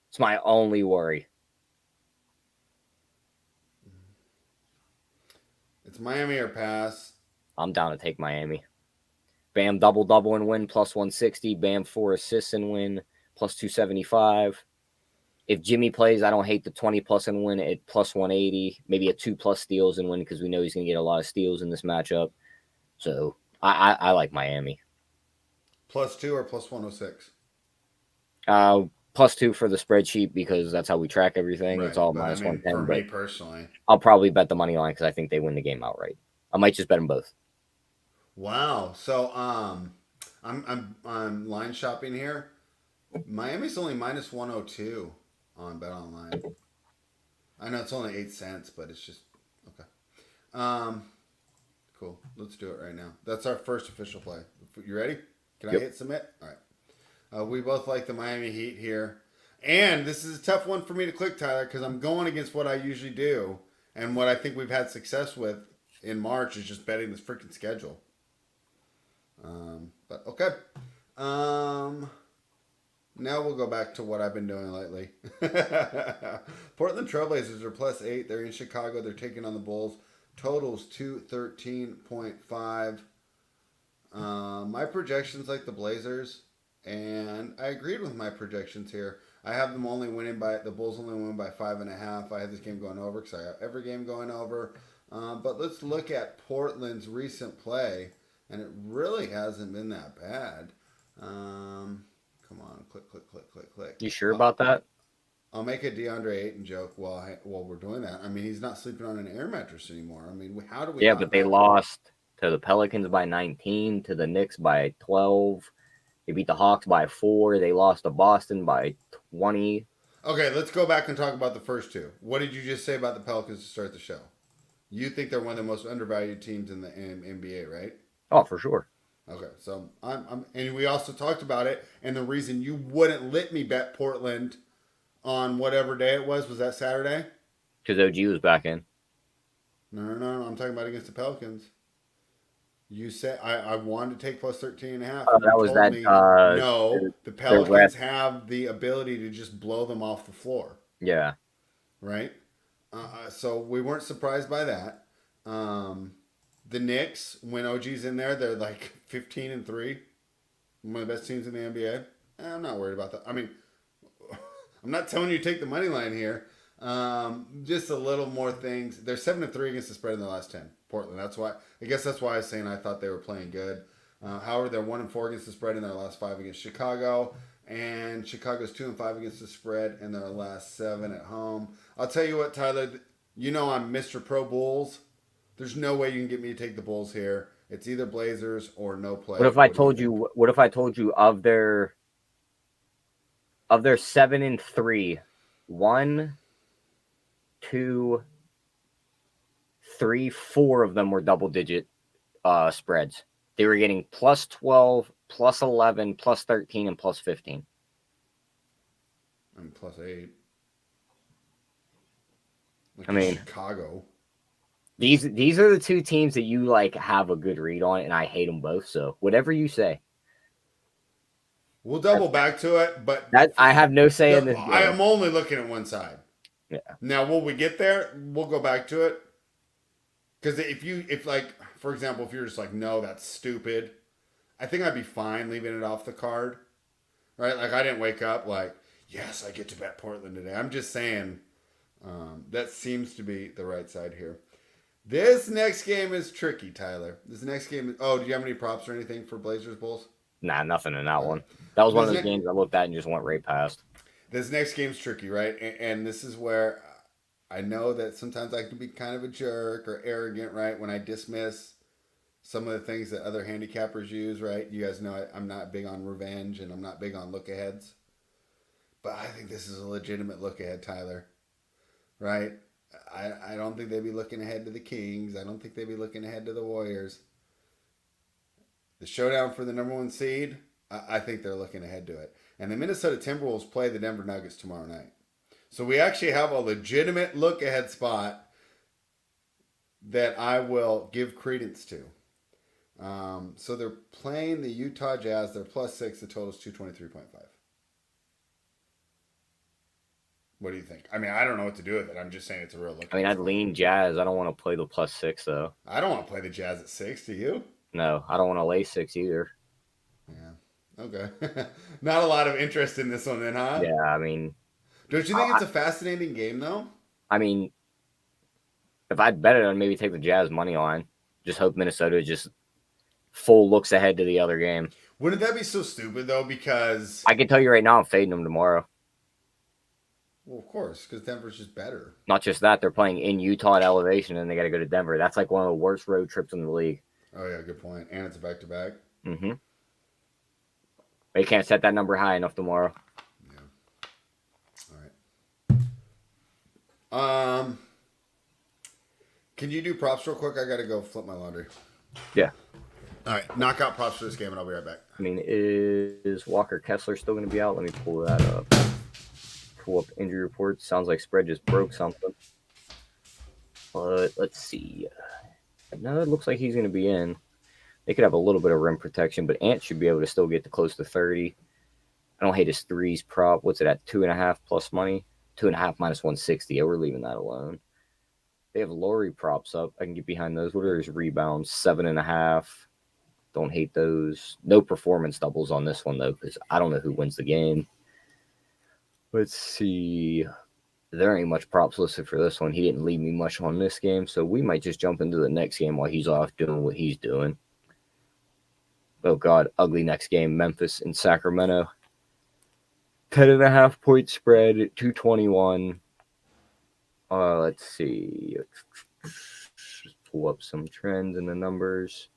It's my only worry. It's Miami or pass. I'm down to take Miami. Bam double and win plus 160. Bam 4 assists and win plus 275. If Jimmy plays, I don't hate the 20 plus and win at plus 180. Maybe a 2+ steals and win because we know he's going to get a lot of steals in this matchup. So I like Miami. +2 or plus 106? +2 for the spreadsheet because that's how we track everything. Right. It's all but minus I mean, 110. for But me personally. I'll probably bet the money line because I think they win the game outright. I might just bet them both. Wow. So I'm line shopping here. Miami's only minus 102 on Bet Online. I know it's only 8 cents, but it's just okay. Cool. Let's do it right now. That's our first official play. You ready? Can I hit submit? All right. We both like the Miami Heat here. And this is a tough one for me to click, Tyler, because I'm going against what I usually do. And what I think we've had success with in March is just betting this freaking schedule. But okay. Now we'll go back to what I've been doing lately. Portland Trailblazers are +8. They're in Chicago. They're taking on the Bulls. Totals 213.5. My projections like the Blazers, and I agreed with my projections here. I have them only winning by the Bulls only winning by 5.5. I have this game going over because I have every game going over. But let's look at Portland's recent play, and it really hasn't been that bad. Come on, click. You sure about that? I'll make a DeAndre Ayton joke while we're doing that. I mean, he's not sleeping on an air mattress anymore. I mean, how do we? Yeah, but they lost to the Pelicans by 19, to the Knicks by 12. They beat the Hawks by 4. They lost to Boston by 20. Okay, let's go back and talk about the first two. What did you just say about the Pelicans to start the show? You think they're one of the most undervalued teams in the NBA, right? Oh, for sure. Okay, so and we also talked about it, and the reason you wouldn't let me bet Portland on whatever day it was that Saturday? Because OG was back in. No, I'm talking about against the Pelicans. You said I wanted to take plus 13.5. That was that. No, the Pelicans have the ability to just blow them off the floor. Yeah. Right? So we weren't surprised by that. The Knicks, when OG's in there, they're like 15-3. One of the best teams in the NBA. I'm not worried about that. I mean, I'm not telling you to take the money line here. Just a little more things. They're 7-3 against the spread in the last 10. Portland. That's why I was saying I thought they were playing good. However, they're 1-4 against the spread in their last 5 against Chicago, and Chicago's 2-5 against the spread in their last 7 at home. I'll tell you what, Tyler. You know I'm Mr. Pro Bulls. There's no way you can get me to take the Bulls here. It's either Blazers or no play. What if I told you? What if I told you of their 7-3, 1, 2, 3, 4 of them were double-digit spreads. They were getting +12, +11, +13, and +15. I'm +8. I mean, Chicago. These are the two teams that you like have a good read on, and I hate them both. So whatever you say, we'll double back to it. But I have no say in this game. I am only looking at one side. Yeah. Now, will we get there? We'll go back to it. Because for example, if you're just like, no, that's stupid, I think I'd be fine leaving it off the card, right? Like I didn't wake up like, yes, I get to bet Portland today. I'm just saying that seems to be the right side here. This next game is tricky, Tyler. This next game is... Oh, do you have any props or anything for Blazers Bulls? Nah, nothing in that one. That was one of those games I looked at and just went right past. This next game's tricky, right? And this is where I know that sometimes I can be kind of a jerk or arrogant, right? When I dismiss some of the things that other handicappers use, right? You guys know I'm not big on revenge and I'm not big on look-aheads. But I think this is a legitimate look-ahead, Tyler. Right? I don't think they'd be looking ahead to the Kings. I don't think they'd be looking ahead to the Warriors. the showdown for the number 1 seed, I think they're looking ahead to it. And the Minnesota Timberwolves play the Denver Nuggets tomorrow night. So we actually have a legitimate look ahead spot that I will give credence to. So they're playing the Utah Jazz. They're +6. The total is 223.5. What do you think? I mean, I don't know what to do with it. I'm just saying it's a real look. I mean, I'd lean Jazz. I don't want to play the +6 though. I don't want to play the Jazz at 6. Do you? No, I don't want to lay 6 either. Yeah. Okay. Not a lot of interest in this one then, huh? Yeah, I mean. Don't you think it's a fascinating game though? I mean, if I'd bet it, I'd maybe take the Jazz money line. Just hope Minnesota just full looks ahead to the other game. Wouldn't that be so stupid though? Because I can tell you right now, I'm fading them tomorrow. Well, of course, because Denver's just better. Not just that, they're playing in Utah at elevation, and they got to go to Denver. That's like one of the worst road trips in the league. Oh yeah, good point. And it's a back-to-back. Mm-hmm. They can't set that number high enough tomorrow. Yeah. All right. Can you do props real quick? I gotta go flip my laundry. Yeah. All right, knock out props for this game, and I'll be right back. I mean, is Walker Kessler still going to be out? Let me pull that up. Pull up injury reports. Sounds like spread just broke something. But let's see. No, it looks like he's going to be in. They could have a little bit of rim protection, but Ant should be able to still get to close to 30. I don't hate his threes prop. What's it at? 2.5 plus money? 2.5 minus 160. Yeah, we're leaving that alone. They have Laurie props up. I can get behind those. What are his rebounds? 7.5. Don't hate those. No performance doubles on this one, though, because I don't know who wins the game. Let's see. There ain't much props listed for this one. He didn't leave me much on this game, so we might just jump into the next game while he's off doing what he's doing. Oh, God. Ugly next game. Memphis and Sacramento. 10.5 point spread. 221. Let's see. Just pull up some trends in the numbers.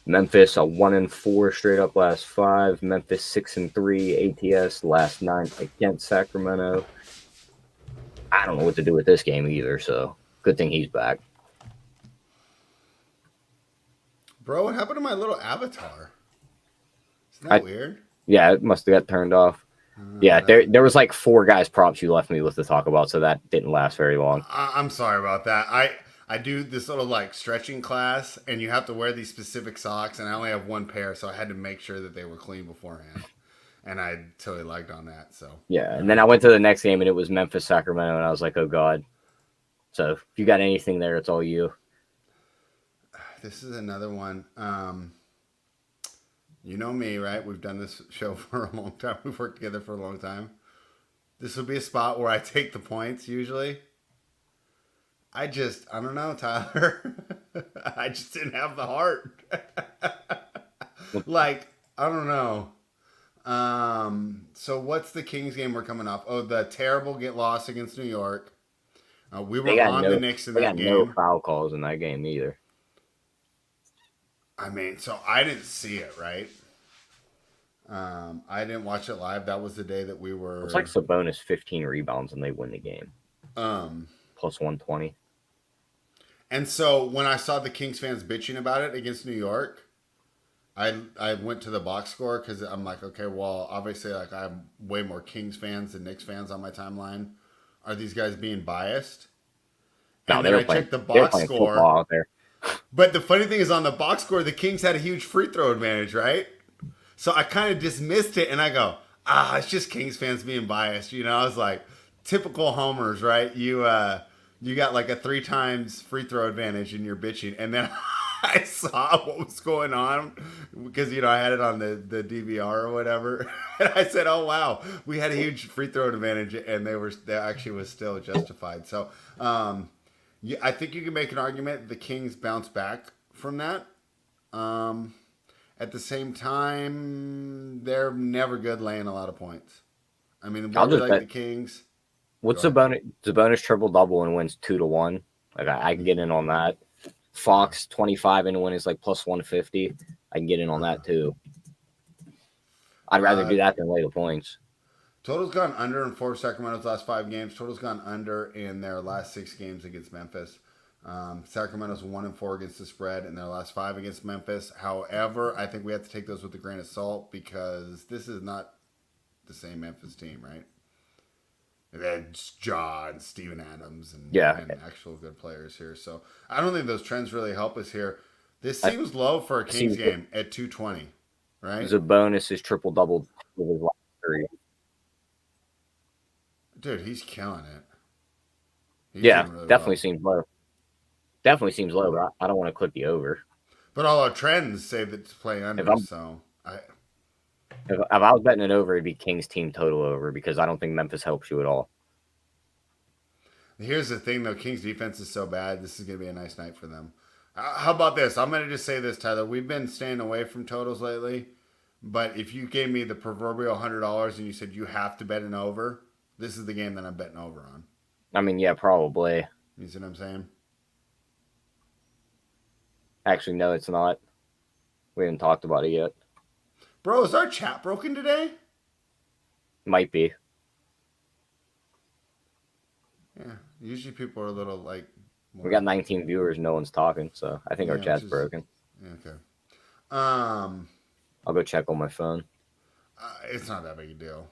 Memphis a 1-4 straight up last 5. Memphis 6-3 ATS last 9 against Sacramento. I don't know what to do with this game either, so good thing he's back. Bro, what happened to my little avatar? Isn't that weird? Yeah, it must have got turned off. Yeah, there was like 4 guys props you left me with to talk about, so that didn't last very long. I'm sorry about that. I do this little like stretching class, and you have to wear these specific socks, and I only have 1 pair, so I had to make sure that they were clean beforehand. And I totally lagged on that. So yeah, and then I went to the next game, and it was Memphis Sacramento, and I was like, oh God. So if you got anything there, it's all you. This is another one. You know me, right? We've done this show for a long time. We've worked together for a long time. This would be a spot where I take the points usually. I don't know, Tyler. I just didn't have the heart. Like, I don't know. So what's the Kings game we're coming off? Oh, the terrible loss against New York. We were on the Knicks in that game. No foul calls in that game either. I mean, so I didn't see it, right? I didn't watch it live. That was the day that we were. It's like Sabonis 15 rebounds and they win the game. Plus 120. And so when I saw the Kings fans bitching about it against New York, I went to the box score because I'm like, okay, well, obviously, like I have way more Kings fans than Knicks fans on my timeline. Are these guys being biased? No, they were playing the box score out there. But the funny thing is, on the box score, the Kings had a huge free throw advantage, right? So I kind of dismissed it, and I go, it's just Kings fans being biased. You know, I was like, typical homers, right? You got like a 3 times free throw advantage, and you're bitching. And then I saw what was going on because, you know, I had it on the DVR or whatever. And I said, oh, wow, we had a huge free throw advantage, and they actually was still justified. So, I think you can make an argument the Kings bounce back from that. At the same time, they're never good laying a lot of points. I mean, what like the Kings. What's Sabonis triple-double and wins 2-1? Like I can get in on that. Fox 25 and win is like plus 150. I can get in on that too. I'd rather do that than lay the points. Total's gone under in 4 of Sacramento's last 5 games. Total's gone under in their last 6 games against Memphis. Sacramento's 1-4 against the spread in their last 5 against Memphis. However, I think we have to take those with a grain of salt because this is not the same Memphis team, right? They had Ja and Steven Adams and actual good players here. So I don't think those trends really help us here. This seems low for a Kings game at 220, right? Sabonis is triple-double with his last 3. Dude, he's killing it. He's really definitely seems low. Definitely seems low, but I don't want to click the over. But all our trends say that to play under, if I was betting it over, it'd be Kings team total over because I don't think Memphis helps you at all. Here's the thing, though. Kings defense is so bad. This is going to be a nice night for them. How about this? I'm going to just say this, Tyler. We've been staying away from totals lately, but if you gave me the proverbial $100 and you said you have to bet an over, this is the game that I'm betting over on. I mean, yeah, probably. You see what I'm saying? Actually, no, it's not. We haven't talked about it yet. Bro, is our chat broken today? Might be. Yeah, usually people are a little like... We got 19 viewers, no one's talking, so I think our chat's broken. Okay. I'll go check on my phone. It's not that big a deal.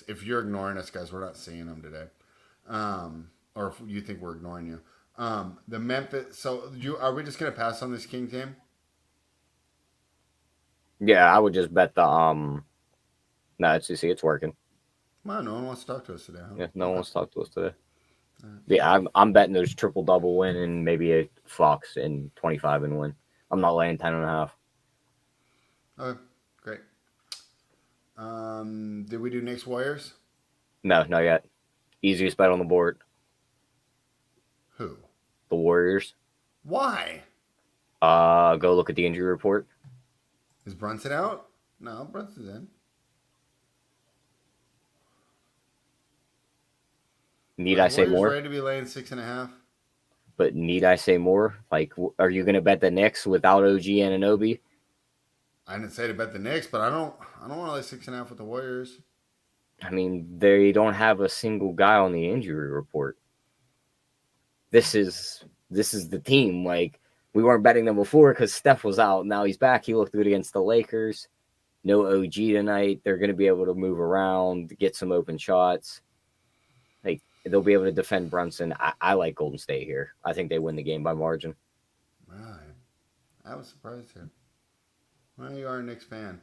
If you're ignoring us, guys, we're not seeing them today. Or if you think we're ignoring you. The Memphis. So, are we just gonna pass on this King game? Yeah, I would just bet the No, it's working. Well, no one wants to talk to us today. Huh? Yeah, no one wants to talk to us today. Yeah, I'm betting there's triple double win and maybe a Fox and 25 and win. I'm not laying 10.5. Okay, great. Did we do Knicks Warriors? No, not yet. Easiest bet on the board. Who? The Warriors. Why? Go look at the injury report. Is Brunson out? No, Brunson's in. Need I say more? Ready to be laying 6.5. But need I say more? Like, are you going to bet the Knicks without OG Anunoby? I didn't say to bet the Knicks, but I don't want to lay 6.5 with the Warriors. I mean, they don't have a single guy on the injury report. This is the team. Like, we weren't betting them before because Steph was out. Now he's back. He looked good against the Lakers. No OG tonight. They're going to be able to move around, get some open shots. Like, they'll be able to defend Brunson. I like Golden State here. I think they win the game by margin. Right. I was surprised here. Well, you are a Knicks fan.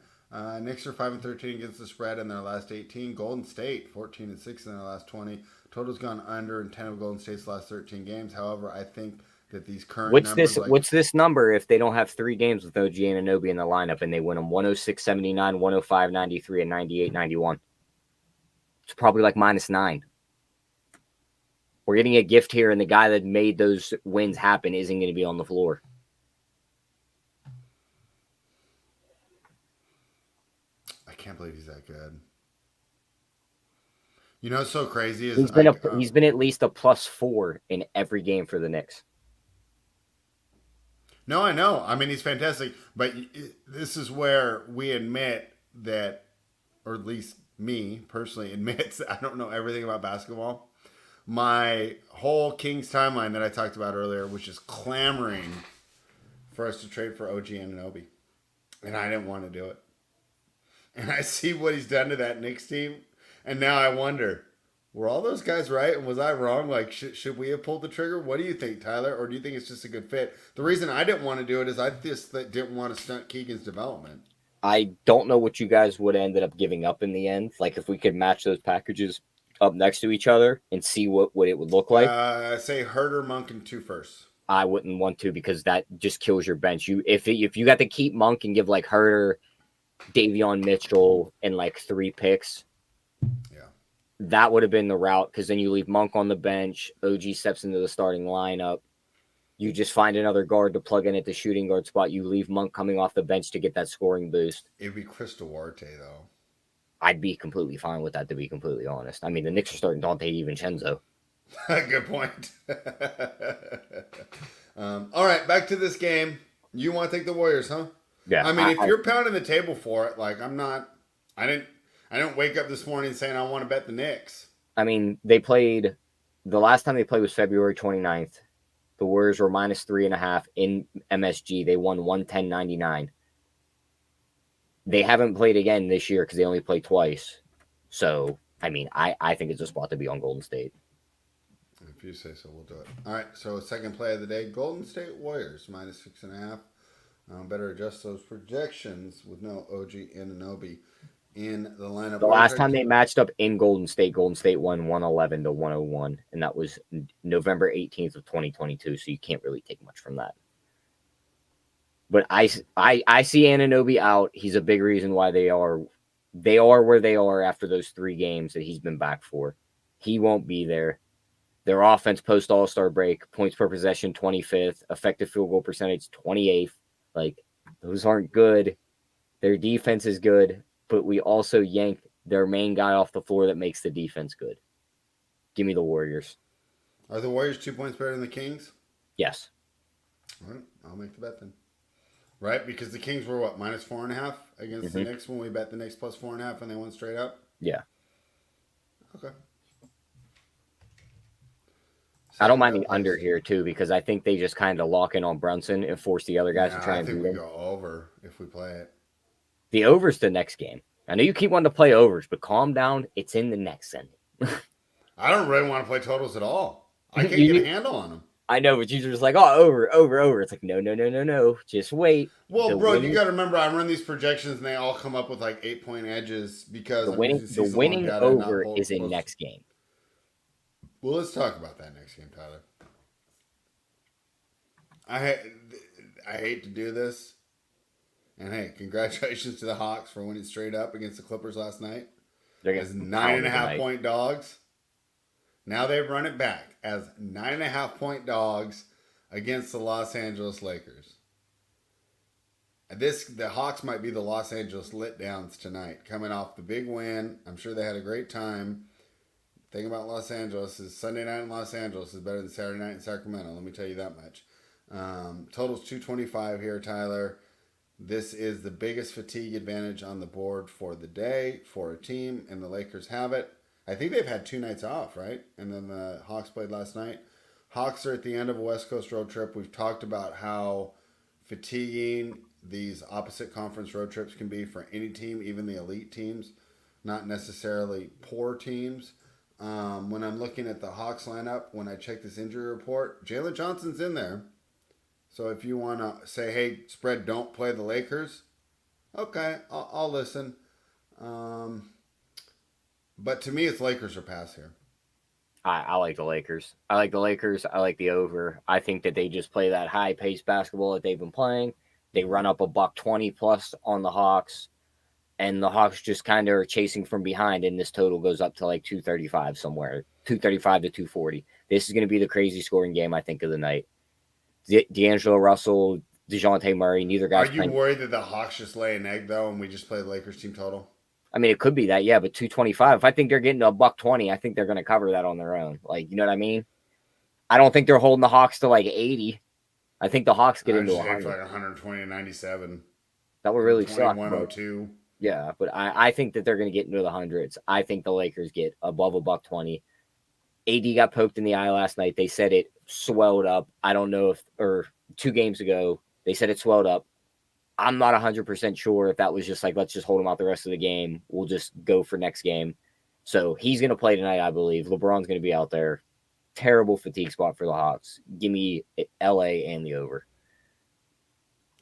Knicks are 5-13 against the spread in their last 18. Golden State 14-6 in their last 20. Total's gone under in 10 of Golden State's last 13 games. However, I think that these current numbers... What's this number if they don't have 3 games with OG Anunoby in the lineup and they win them 106-79, 105-93, and 98-91? It's probably like -9. We're getting a gift here, and the guy that made those wins happen isn't going to be on the floor. I can't believe he's that good. You know what's so crazy is he's been at least a +4 in every game for the Knicks. No, I know. I mean, he's fantastic. But this is where we admit that, or at least me personally admits that I don't know everything about basketball. My whole Kings timeline that I talked about earlier was just clamoring for us to trade for OG Anunoby. And I didn't want to do it. And I see what he's done to that Knicks team. And now I wonder, were all those guys right? And was I wrong? Like, should we have pulled the trigger? What do you think, Tyler? Or do you think it's just a good fit? The reason I didn't want to do it is I just didn't want to stunt Keegan's development. I don't know what you guys would have ended up giving up in the end. Like, if we could match those packages up next to each other and see what it would look like. Say Herter, Monk, and 2 firsts. I wouldn't want to because that just kills your bench. If you got to keep Monk and give like Herter, Davion Mitchell, and like 3 picks, that would have been the route because then you leave Monk on the bench. OG steps into the starting lineup. You just find another guard to plug in at the shooting guard spot. You leave Monk coming off the bench to get that scoring boost. It'd be Chris Duarte, though. I'd be completely fine with that, to be completely honest. I mean, the Knicks are starting Dante DiVincenzo. Good point. All right, back to this game. You want to take the Warriors, huh? Yeah. I mean, if you're pounding the table for it, like I I didn't wake up this morning saying I want to bet the Knicks. I mean, they played the last time they played was February 29th. The Warriors were -3.5 in MSG. They won 110-99. They haven't played again this year because they only played twice. So, I mean, I think it's a spot to be on Golden State. If you say so, we'll do it. All right, so second play of the day, Golden State Warriors, -6.5. Better adjust those projections with no OG Anunoby in the lineup. The last time they matched up in Golden State won 111-101, and that was November 18th of 2022, so you can't really take much from that. But I see Anunoby out. He's a big reason why they are where they are after those 3 games that he's been back for. He won't be there. Their offense post All-Star break, points per possession 25th, effective field goal percentage 28th. Like, those aren't good. Their defense is good, but we also yank their main guy off the floor that makes the defense good. Give me the Warriors. Are the Warriors 2 points better than the Kings? Yes. All right, I'll make the bet then. Right, because the Kings were what, -4.5 against the Knicks when we bet the Knicks +4.5 and they went straight up? Yeah. Okay. I don't mind the under here, too, because I think they just kind of lock in on Brunson and force the other guys to try and beat him. I think we go over if we play it. The over's the next game. I know you keep wanting to play overs, but calm down. It's in the next inning. I don't really want to play totals at all. I can't get a handle on them. I know, but you're just like, oh, over. It's like, no. Just wait. Well, bro, you got to remember, I run these projections, and they all come up with like 8-point edges because the winning over is in next game. Well, let's talk about that next game, Tyler. I hate to do this. And hey, congratulations to the Hawks for winning straight up against the Clippers last night. They're as 9.5-point dogs. Now they've run it back as 9.5-point dogs against the Los Angeles Lakers. The Hawks might be the Los Angeles letdowns tonight, coming off the big win. I'm sure they had a great time. The thing about Los Angeles is Sunday night in Los Angeles is better than Saturday night in Sacramento. Let me tell you that much. Total's 225 here, Tyler. This is the biggest fatigue advantage on the board for the day for a team, and the Lakers have it. I think they've had 2 nights off, right? And then the Hawks played last night. Hawks are at the end of a West Coast road trip. We've talked about how fatiguing these opposite conference road trips can be for any team, even the elite teams, not necessarily poor teams. When I'm looking at the Hawks lineup, when I check this injury report, Jalen Johnson's in there. So if you want to say, hey, spread, don't play the Lakers, okay, I'll listen. But to me, it's Lakers or pass here. I like the Lakers. I like the over. I think that they just play that high-paced basketball that they've been playing. They run up a $120 plus on the Hawks, and the Hawks just kind of are chasing from behind, and this total goes up to like 235 somewhere, 235 to 240. This is going to be the crazy scoring game, I think, of the night. D'Angelo Russell, DeJounte Murray, neither guy's playing. Are you worried that the Hawks just lay an egg, though, and we just play the Lakers team total? I mean, it could be that, yeah, but 225. If I think they're getting to $120, I think they're going to cover that on their own. Like, you know what I mean? I don't think they're holding the Hawks to like 80. I think the Hawks get into 100. Like 120 and 97. That would really suck. 102. Yeah, but I think that they're going to get into the hundreds. I think the Lakers get above $120. AD got poked in the eye last night. They said it swelled up. I don't know or 2 games ago, they said it swelled up. I'm not 100% sure if that was just like, let's just hold him out the rest of the game. We'll just go for next game. So he's going to play tonight, I believe. LeBron's going to be out there. Terrible fatigue spot for the Hawks. Give me LA and the over.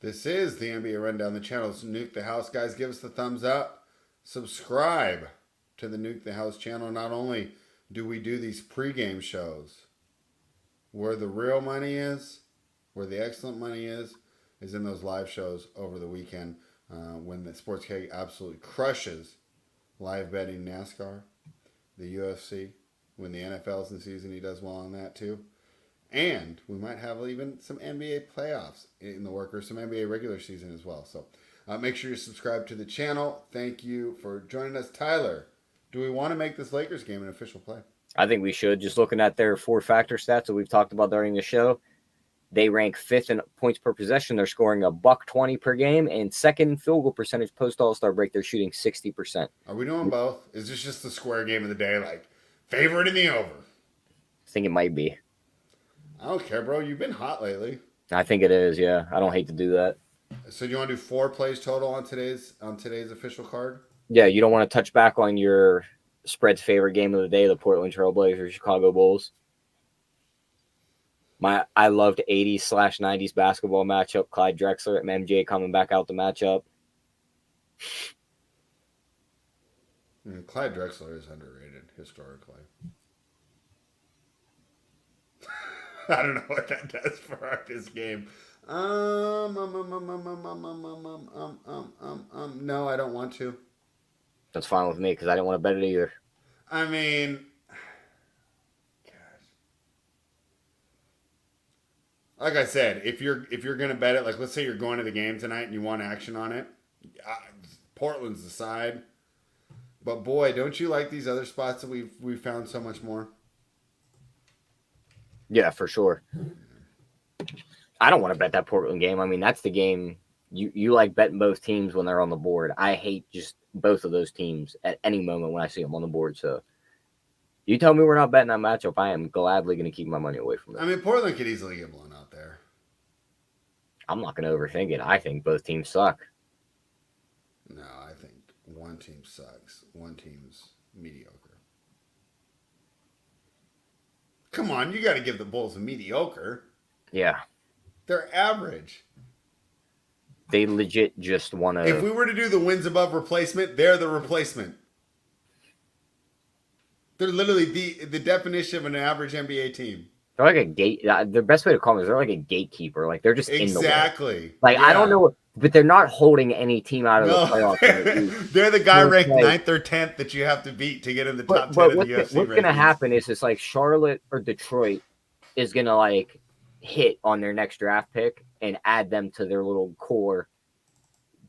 This is the NBA Rundown. The channel is Nuke the House. Guys, give us the thumbs up. Subscribe to the Nuke the House channel. Not only do we do these pregame shows where the real money is, where the excellent money is in those live shows over the weekend when the Sports Keg absolutely crushes live betting NASCAR, the UFC. When the NFL's in season, he does well on that too. And we might have even some NBA playoffs in the work or some NBA regular season as well. So make sure you subscribe to the channel. Thank you for joining us. Tyler, do we want to make this Lakers game an official play? I think we should. Just looking at their 4-factor stats that we've talked about during the show, They rank 5th in points per possession. They're scoring $120 per game, and 2nd in field goal percentage post All-Star break. They're shooting 60%. Are we doing both? Is this just the square game of the day, like favorite in the over? I think it might be. I don't care, bro. You've been hot lately. I think it is. Yeah, I don't hate to do that. So do you want to do 4 plays total on today's official card? Yeah, you don't want to touch back on your spread's favorite game of the day, the Portland Trailblazers, Chicago Bulls. I loved 80s/90s basketball matchup. Clyde Drexler and MJ coming back out the matchup. Clyde Drexler is underrated historically. I don't know what that does for this game. No, I don't want to. That's fine with me because I didn't want to bet it either. I mean, like I said, if you're gonna bet it, like let's say you're going to the game tonight and you want action on it, Portland's the side. But boy, don't you like these other spots that we've found so much more? Yeah, for sure. I don't want to bet that Portland game. I mean, that's the game you like betting both teams when they're on the board. I hate just both of those teams at any moment when I see them on the board. So you tell me we're not betting that matchup, I am gladly going to keep my money away from it. I mean, Portland could easily get blown out there. I'm not going to overthink it. I think both teams suck. No, I think one team sucks. One team's mediocre. Come on, you got to give the Bulls a mediocre. Yeah. They're average. They legit just want to... If we were to do the wins above replacement, they're the replacement. They're literally the definition of an average NBA team. They're like a gate... The best way to call them is they're like a gatekeeper. Like, they're just in the way. Exactly. Like, yeah. I don't know... But they're not holding any team out of the playoffs. They're the guy ranked 9th or 10th that you have to beat to get in the top 10 of the UFC what's going to happen is it's like Charlotte or Detroit is going to, like, hit on their next draft pick and add them to their little core,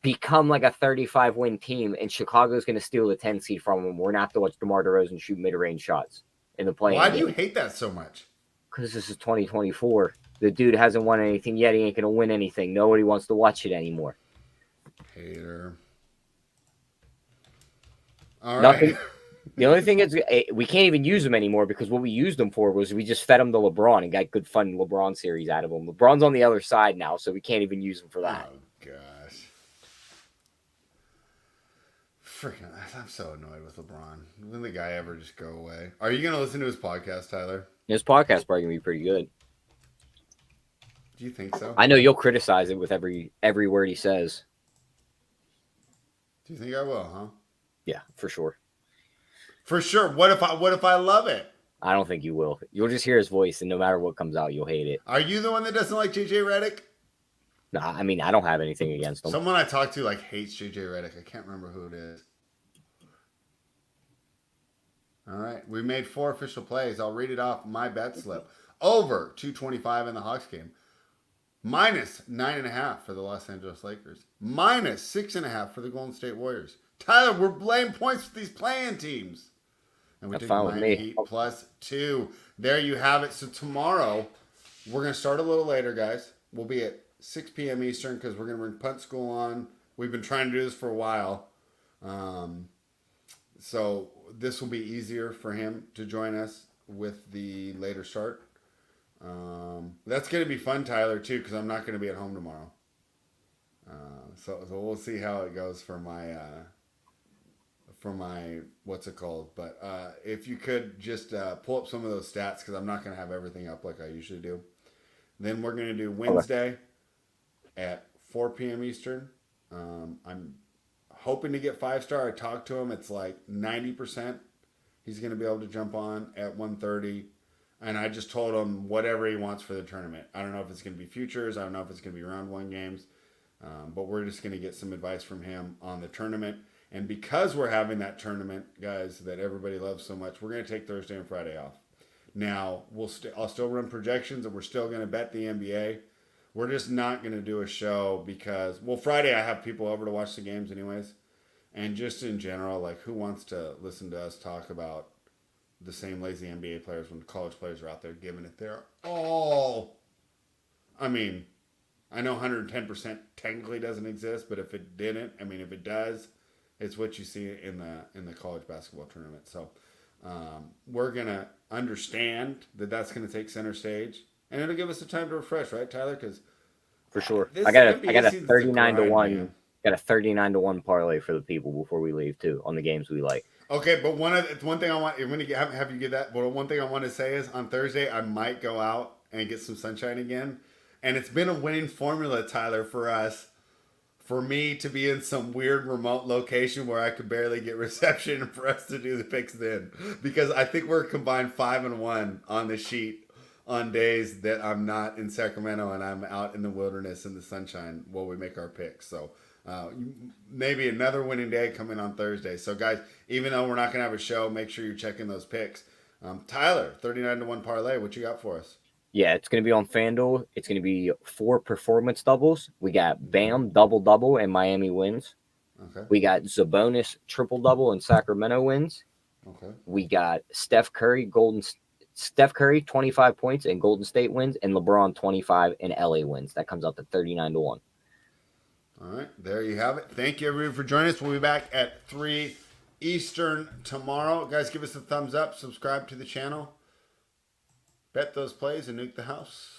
become like a 35-win team, and Chicago's going to steal the 10 seed from them. We're going to have to watch DeMar DeRozan shoot mid-range shots in the play. Why do you hate that so much? Because this is 2024. The dude hasn't won anything yet. He ain't going to win anything. Nobody wants to watch it anymore. Hater. All Nothing. Right. The only thing is we can't even use them anymore because what we used them for was we just fed them to LeBron and got good fun LeBron series out of them. LeBron's on the other side now, so we can't even use them for that. Oh, gosh. Freaking, I'm so annoyed with LeBron. When the guy ever just go away? Are you going to listen to his podcast, Tyler? His podcast is probably going to be pretty good. Do you think so? I know you'll criticize it with every word he says. Do you think I will, huh? Yeah, for sure. For sure. What if I love it? I don't think you will. You'll just hear his voice, and no matter what comes out, you'll hate it. Are you the one that doesn't like JJ Redick? Nah, I mean, I don't have anything against him. Someone I talked to hates JJ Redick. I can't remember who it is. All right, we made 4 official plays. I'll read it off my bet slip. Over 225 in the Hawks game. Minus 9.5 for the Los Angeles Lakers. Minus 6.5 for the Golden State Warriors. Tyler, we're laying points with these playing teams. And we took Miami Heat +2. There you have it. So tomorrow, we're going to start a little later, guys. We'll be at 6 p.m. Eastern because we're going to bring Punt School on. We've been trying to do this for a while. So this will be easier for him to join us with the later start. That's going to be fun, Tyler, too, because I'm not going to be at home tomorrow. So we'll see how it goes for my what's it called? But if you could just pull up some of those stats, because I'm not going to have everything up like I usually do. Then we're going to do Wednesday at 4 p.m. Eastern. I'm hoping to get 5-star. I talked to him. It's like 90%. He's going to be able to jump on at 1:30. And I just told him whatever he wants for the tournament. I don't know if it's going to be futures. I don't know if it's going to be round 1 games. But we're just going to get some advice from him on the tournament. And because we're having that tournament, guys, that everybody loves so much, we're going to take Thursday and Friday off. Now, I'll still run projections, and we're still going to bet the NBA. We're just not going to do a show because, well, Friday I have people over to watch the games anyways. And just in general, like, who wants to listen to us talk about the same lazy NBA players when college players are out there giving it their all? I mean, I know 110% technically doesn't exist, but if it didn't, I mean, if it does, it's what you see in the college basketball tournament. So we're gonna understand that that's gonna take center stage, and it'll give us the time to refresh, right, Tyler? Because For sure. this I got NBA a season's a 39 to grind, 1 man. got a 39 to 1 parlay for the people before we leave too on the games we like. Okay, but one thing I want, I'm gonna have you get that. But one thing I want to say is on Thursday I might go out and get some sunshine again, and it's been a winning formula, Tyler, for us. For me to be in some weird remote location where I could barely get reception, and for us to do the picks then, because I think we're combined 5-1 on the sheet on days that I'm not in Sacramento and I'm out in the wilderness in the sunshine while we make our picks. So maybe another winning day coming on Thursday. So guys, even though we're not gonna have a show, make sure you're checking those picks. Tyler, 39 to 1 parlay. What you got for us? Yeah, it's going to be on FanDuel. It's going to be 4 performance doubles. We got Bam double and Miami wins. Okay. We got Sabonis triple double and Sacramento wins. Okay. We got Steph Curry 25 points and Golden State wins, and LeBron 25 and LA wins. That comes out to 39 to 1. All right, there you have it. Thank you everyone for joining us. We'll be back at 3 Eastern tomorrow. Guys, give us a thumbs up, subscribe to the channel, bet those plays, and nuke the house.